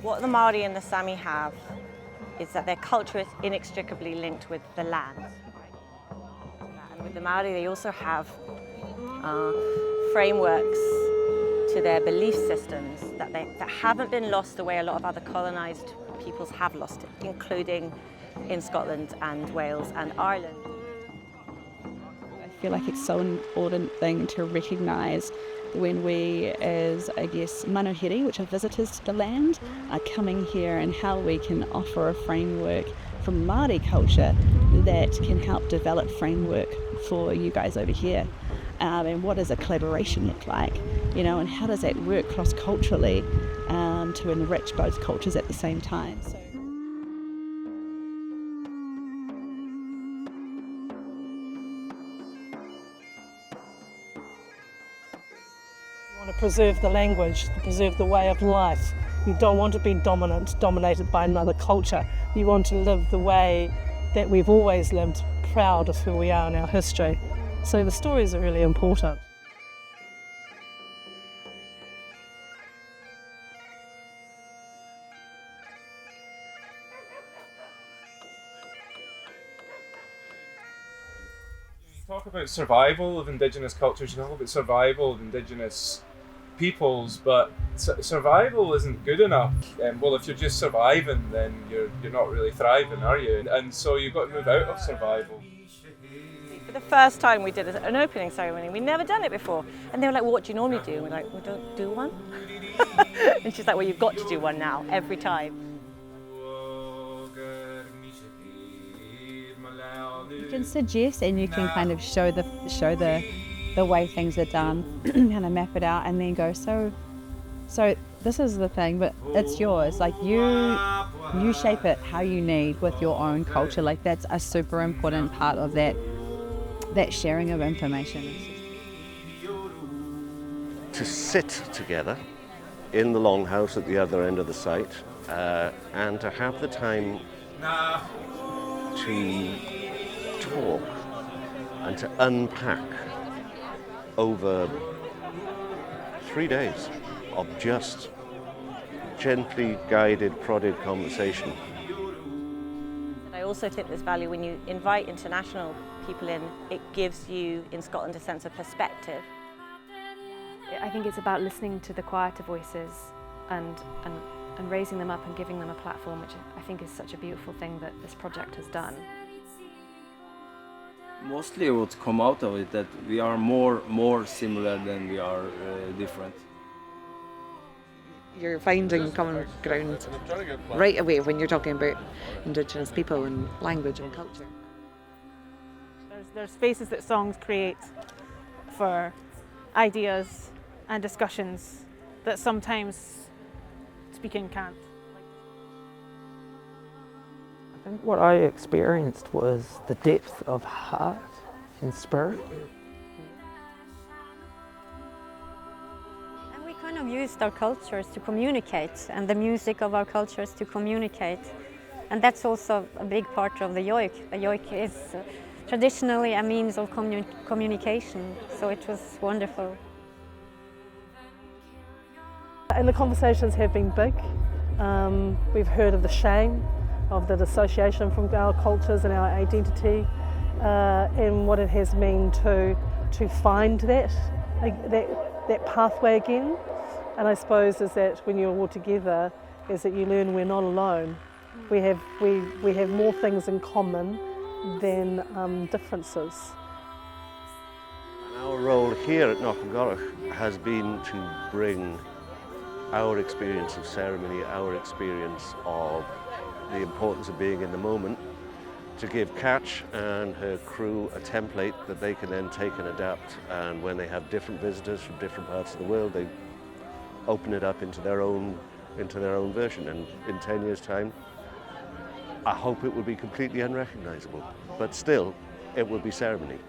What the Māori and the Sámi have is that their culture is inextricably linked with the land. And with the Māori, they also have frameworks to their belief systems that haven't been lost the way a lot of other colonised peoples have lost it, including in Scotland and Wales and Ireland. I feel like it's so important thing to recognise when we, as I guess manuhiri, which are visitors to the land, are coming here, and how we can offer a framework from Māori culture that can help develop framework for you guys over here. And what does a collaboration look like, and how does that work cross-culturally to enrich both cultures at the same time. So. You want to preserve the language, to preserve the way of life. You don't want to be dominated by another culture. You want to live the way that we've always lived, proud of who we are in our history. So the stories are really important. You talk about survival of indigenous cultures, you talk about survival of indigenous peoples, but survival isn't good enough. Well, if you're just surviving, then you're not really thriving, are you? And so you've got to move out of survival. For the first time we did an opening ceremony, we'd never done it before. And they were like, well, what do you normally do? And we're like, we don't do one. And she's like, well, you've got to do one now, every time. You can suggest and you can kind of show the way things are done, kind of map it out and then go, so this is the thing, but it's yours. Like you shape it how you need with your own culture. Like that's a super important part of that sharing of information. To sit together in the longhouse at the other end of the site and to have the time to talk and to unpack over 3 days of just gently guided, prodded conversation. I also think there's value when you invite international people in. It gives you, in Scotland, a sense of perspective. I think it's about listening to the quieter voices and raising them up and giving them a platform, which I think is such a beautiful thing that this project has done. Mostly what come out of it that we are more similar than we are different. You're finding common ground right away when you're talking about indigenous people and language and culture. There's spaces that songs create for ideas and discussions that sometimes speaking can't. I think what I experienced was the depth of heart and spirit. And we kind of used our cultures to communicate, and the music of our cultures to communicate. And that's also a big part of the yoik. The yoik is traditionally a means of communication, so it was wonderful. And the conversations have been big. We've heard of the shame of the dissociation from our cultures and our identity, and what it has meant to find that pathway again. And I suppose is that when you're all together, is that you learn we're not alone. We have more things in common than differences. Our role here at Knockengorroch has been to bring our experience of ceremony, our experience of the importance of being in the moment, to give Catch and her crew a template that they can then take and adapt, and when they have different visitors from different parts of the world, they open it up into their own version. And in 10 years' time, I hope it will be completely unrecognisable, but still, it will be ceremony.